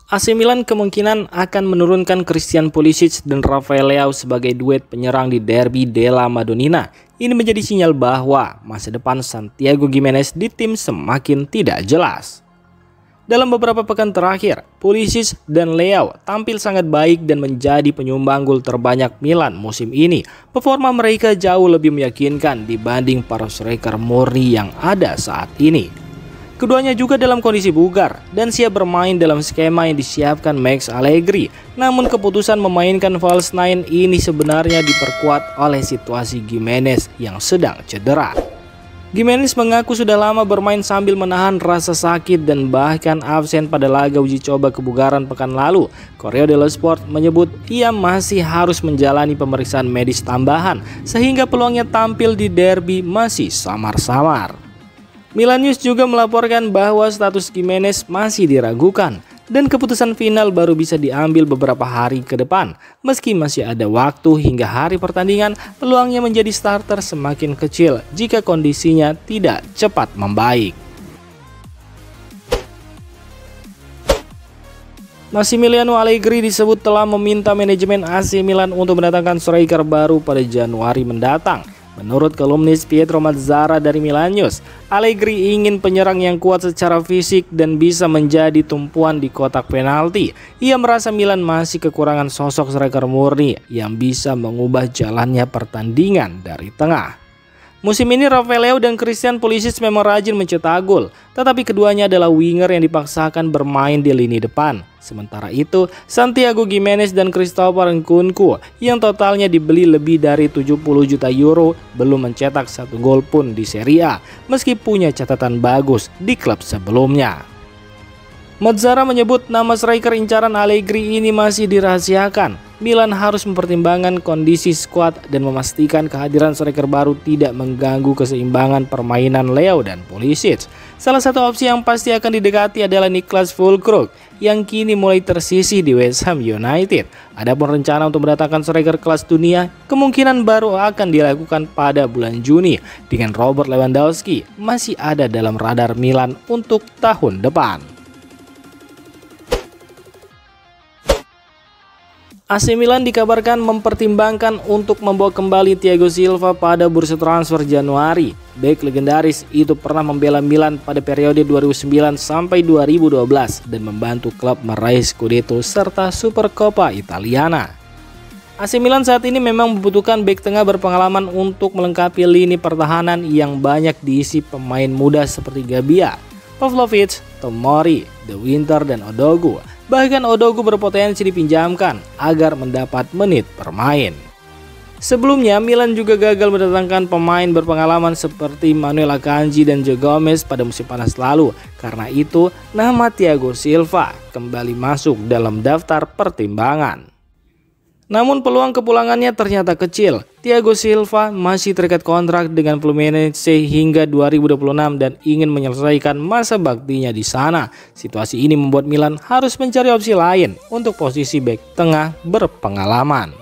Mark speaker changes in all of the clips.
Speaker 1: AC Milan kemungkinan akan menurunkan Christian Pulisic dan Rafael Leao sebagai duet penyerang di Derby della Madonnina. Ini menjadi sinyal bahwa masa depan Santiago Gimenez di tim semakin tidak jelas. Dalam beberapa pekan terakhir, Pulisic dan Leao tampil sangat baik dan menjadi penyumbang gol terbanyak Milan musim ini. Performa mereka jauh lebih meyakinkan dibanding para striker murni yang ada saat ini. Keduanya juga dalam kondisi bugar dan siap bermain dalam skema yang disiapkan Max Allegri. Namun keputusan memainkan false nine ini sebenarnya diperkuat oleh situasi Gimenez yang sedang cedera. Gimenez mengaku sudah lama bermain sambil menahan rasa sakit dan bahkan absen pada laga uji coba kebugaran pekan lalu. Corriere dello Sport menyebut ia masih harus menjalani pemeriksaan medis tambahan sehingga peluangnya tampil di derby masih samar-samar. Milan News juga melaporkan bahwa status Gimenez masih diragukan dan keputusan final baru bisa diambil beberapa hari ke depan. Meski masih ada waktu hingga hari pertandingan, peluangnya menjadi starter semakin kecil jika kondisinya tidak cepat membaik. Massimiliano Allegri disebut telah meminta manajemen AC Milan untuk mendatangkan striker baru pada Januari mendatang. Menurut kolumnis Pietro Mazzara dari Milan News, Allegri ingin penyerang yang kuat secara fisik dan bisa menjadi tumpuan di kotak penalti. Ia merasa Milan masih kekurangan sosok striker murni yang bisa mengubah jalannya pertandingan dari tengah. Musim ini Rafael Leao dan Christian Pulisic memang rajin mencetak gol, tetapi keduanya adalah winger yang dipaksakan bermain di lini depan. Sementara itu, Santiago Gimenez dan Christopher Nkunku yang totalnya dibeli lebih dari 70 juta euro belum mencetak satu gol pun di Serie A, meski punya catatan bagus di klub sebelumnya. Mazzara menyebut nama striker incaran Allegri ini masih dirahasiakan. Milan harus mempertimbangkan kondisi skuad dan memastikan kehadiran striker baru tidak mengganggu keseimbangan permainan Leao dan Pulisic. Salah satu opsi yang pasti akan didekati adalah Niklas Füllkrug yang kini mulai tersisih di West Ham United. Adapun rencana untuk mendatangkan striker kelas dunia kemungkinan baru akan dilakukan pada bulan Juni, dengan Robert Lewandowski masih ada dalam radar Milan untuk tahun depan. AC Milan dikabarkan mempertimbangkan untuk membawa kembali Thiago Silva pada bursa transfer Januari. Bek legendaris itu pernah membela Milan pada periode 2009 sampai 2012 dan membantu klub meraih Scudetto serta Supercoppa Italiana. AC Milan saat ini memang membutuhkan bek tengah berpengalaman untuk melengkapi lini pertahanan yang banyak diisi pemain muda seperti Gabbia, Pavlovic, Tomori, De Winter, dan Odogu. Bahkan Odogu berpotensi dipinjamkan agar mendapat menit bermain. Sebelumnya Milan juga gagal mendatangkan pemain berpengalaman seperti Manuel Akanji dan Joe Gomez pada musim panas lalu. Karena itu nama Thiago Silva kembali masuk dalam daftar pertimbangan. Namun peluang kepulangannya ternyata kecil. Thiago Silva masih terikat kontrak dengan Fluminense hingga 2026 dan ingin menyelesaikan masa baktinya di sana. Situasi ini membuat Milan harus mencari opsi lain untuk posisi bek tengah berpengalaman.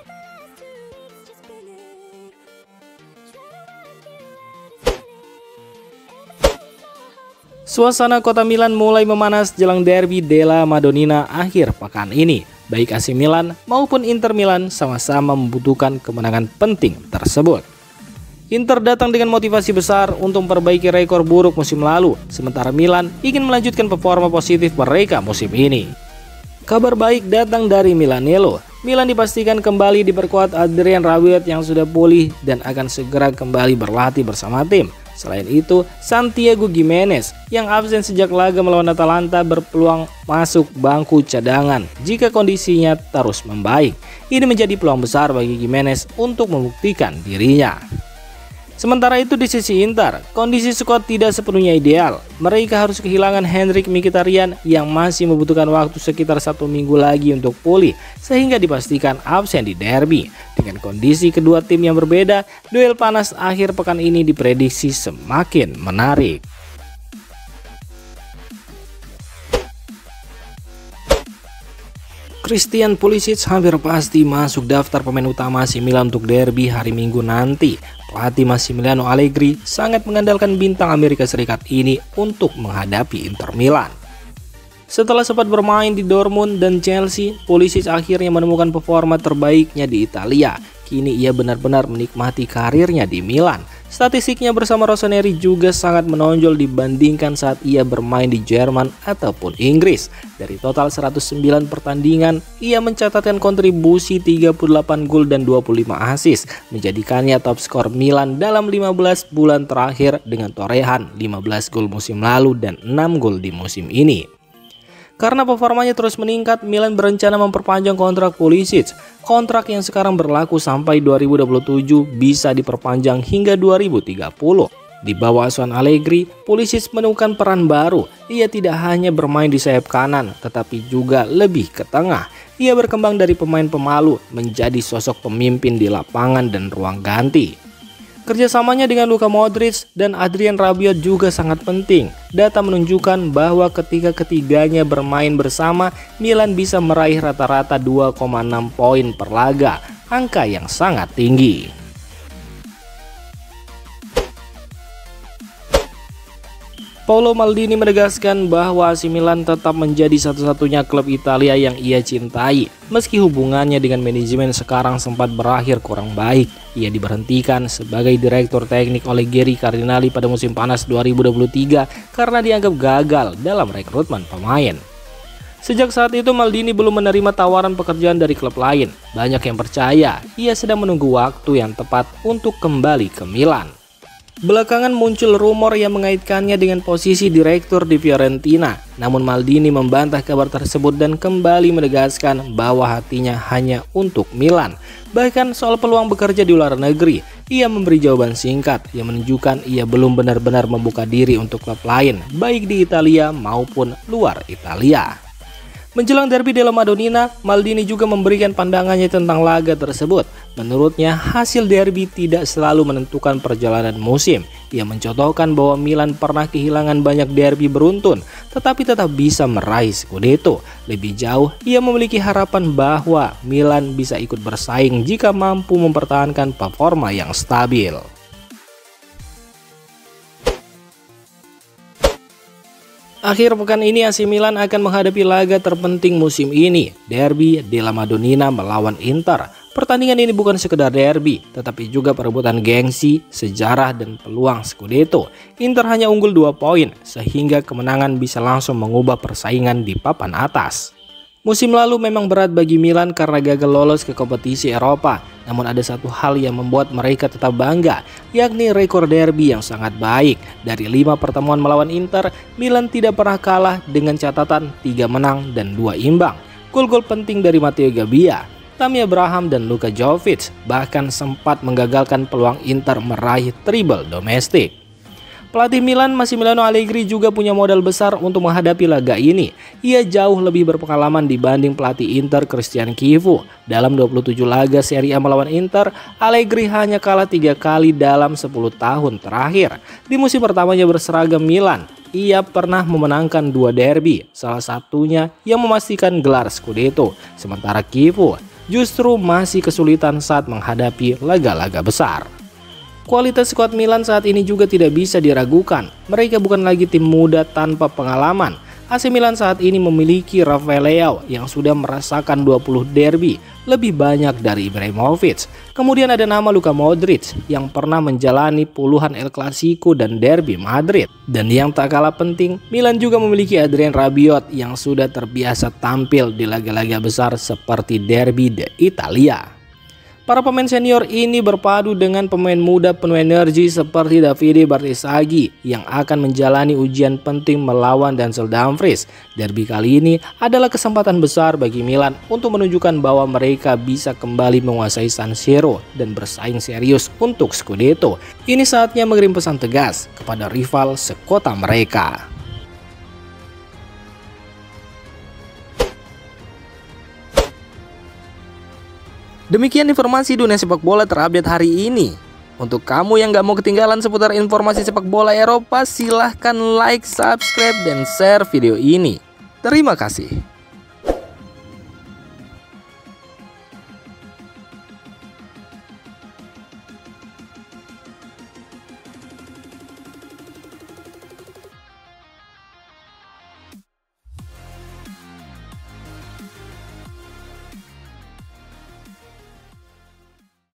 Speaker 1: Suasana kota Milan mulai memanas jelang Derby della Madonnina akhir pekan ini. Baik AC Milan maupun Inter Milan sama-sama membutuhkan kemenangan penting tersebut. Inter datang dengan motivasi besar untuk memperbaiki rekor buruk musim lalu, sementara Milan ingin melanjutkan performa positif mereka musim ini. Kabar baik datang dari Milanello. Milan dipastikan kembali diperkuat Adrien Rabiot yang sudah pulih dan akan segera kembali berlatih bersama tim. Selain itu, Santiago Gimenez yang absen sejak laga melawan Atalanta berpeluang masuk bangku cadangan jika kondisinya terus membaik. Ini menjadi peluang besar bagi Gimenez untuk membuktikan dirinya. Sementara itu di sisi Inter, kondisi skuad tidak sepenuhnya ideal. Mereka harus kehilangan Henrikh Mkhitaryan yang masih membutuhkan waktu sekitar 1 minggu lagi untuk pulih, sehingga dipastikan absen di derby. Dengan kondisi kedua tim yang berbeda, duel panas akhir pekan ini diprediksi semakin menarik. Christian Pulisic hampir pasti masuk daftar pemain utama AC Milan untuk derby hari Minggu nanti. Pelatih Massimiliano Allegri sangat mengandalkan bintang Amerika Serikat ini untuk menghadapi Inter Milan. Setelah sempat bermain di Dortmund dan Chelsea, Pulisic akhirnya menemukan performa terbaiknya di Italia. Kini ia benar-benar menikmati karirnya di Milan. Statistiknya bersama Rossoneri juga sangat menonjol dibandingkan saat ia bermain di Jerman ataupun Inggris. Dari total 109 pertandingan, ia mencatatkan kontribusi 38 gol dan 25 assist, menjadikannya top skor Milan dalam 15 bulan terakhir dengan torehan 15 gol musim lalu dan 6 gol di musim ini. Karena performanya terus meningkat, Milan berencana memperpanjang kontrak Pulisic. Kontrak yang sekarang berlaku sampai 2027 bisa diperpanjang hingga 2030. Di bawah asuhan Allegri, Pulisic menemukan peran baru. Ia tidak hanya bermain di sayap kanan, tetapi juga lebih ke tengah. Ia berkembang dari pemain pemalu menjadi sosok pemimpin di lapangan dan ruang ganti. Kerjasamanya dengan Luka Modric dan Adrien Rabiot juga sangat penting. Data menunjukkan bahwa ketika ketiganya bermain bersama, Milan bisa meraih rata-rata 2,6 poin per laga, angka yang sangat tinggi. Paolo Maldini menegaskan bahwa AC Milan tetap menjadi satu-satunya klub Italia yang ia cintai. Meski hubungannya dengan manajemen sekarang sempat berakhir kurang baik, ia diberhentikan sebagai direktur teknik oleh Geri Cardinali pada musim panas 2023 karena dianggap gagal dalam rekrutmen pemain. Sejak saat itu Maldini belum menerima tawaran pekerjaan dari klub lain. Banyak yang percaya ia sedang menunggu waktu yang tepat untuk kembali ke Milan. Belakangan muncul rumor yang mengaitkannya dengan posisi direktur di Fiorentina. Namun Maldini membantah kabar tersebut dan kembali menegaskan bahwa hatinya hanya untuk Milan. Bahkan soal peluang bekerja di luar negeri, ia memberi jawaban singkat yang menunjukkan ia belum benar-benar membuka diri untuk klub lain, baik di Italia maupun luar Italia. Menjelang derby della Madonnina, Maldini juga memberikan pandangannya tentang laga tersebut. Menurutnya, hasil derby tidak selalu menentukan perjalanan musim. Ia mencontohkan bahwa Milan pernah kehilangan banyak derby beruntun, tetapi tetap bisa meraih Scudetto. Lebih jauh, ia memiliki harapan bahwa Milan bisa ikut bersaing jika mampu mempertahankan performa yang stabil. Akhir pekan ini AC Milan akan menghadapi laga terpenting musim ini, derby della Madonnina melawan Inter. Pertandingan ini bukan sekedar derby, tetapi juga perebutan gengsi, sejarah, dan peluang Scudetto. Inter hanya unggul 2 poin, sehingga kemenangan bisa langsung mengubah persaingan di papan atas. Musim lalu memang berat bagi Milan karena gagal lolos ke kompetisi Eropa. Namun ada satu hal yang membuat mereka tetap bangga, yakni rekor derby yang sangat baik. Dari 5 pertemuan melawan Inter, Milan tidak pernah kalah dengan catatan 3 menang dan 2 imbang. Gol-gol penting dari Matteo Gabbia, Tammy Abraham, dan Luka Jovic bahkan sempat menggagalkan peluang Inter meraih treble domestik. Pelatih Milan Massimiliano Allegri juga punya modal besar untuk menghadapi laga ini. Ia jauh lebih berpengalaman dibanding pelatih Inter Cristian Chivu. Dalam 27 laga Serie A melawan Inter, Allegri hanya kalah 3 kali dalam 10 tahun terakhir. Di musim pertamanya berseragam Milan, ia pernah memenangkan 2 derby, salah satunya yang memastikan gelar Scudetto. Sementara Chivu justru masih kesulitan saat menghadapi laga-laga besar. Kualitas skuad Milan saat ini juga tidak bisa diragukan. Mereka bukan lagi tim muda tanpa pengalaman. AC Milan saat ini memiliki Rafael Leao yang sudah merasakan 20 derby, lebih banyak dari Ibrahimovic. Kemudian ada nama Luka Modric yang pernah menjalani puluhan El Clasico dan derby Madrid. Dan yang tak kalah penting, Milan juga memiliki Adrien Rabiot yang sudah terbiasa tampil di laga-laga besar seperti derby d'Italia. Para pemain senior ini berpadu dengan pemain muda penuh energi seperti Davide Barzagli yang akan menjalani ujian penting melawan Denzel Dumfries. Derby kali ini adalah kesempatan besar bagi Milan untuk menunjukkan bahwa mereka bisa kembali menguasai San Siro dan bersaing serius untuk Scudetto. Ini saatnya mengirim pesan tegas kepada rival sekota mereka. Demikian informasi dunia sepak bola terupdate hari ini. Untuk kamu yang gak mau ketinggalan seputar informasi sepak bola Eropa, silahkan like, subscribe, dan share video ini. Terima kasih.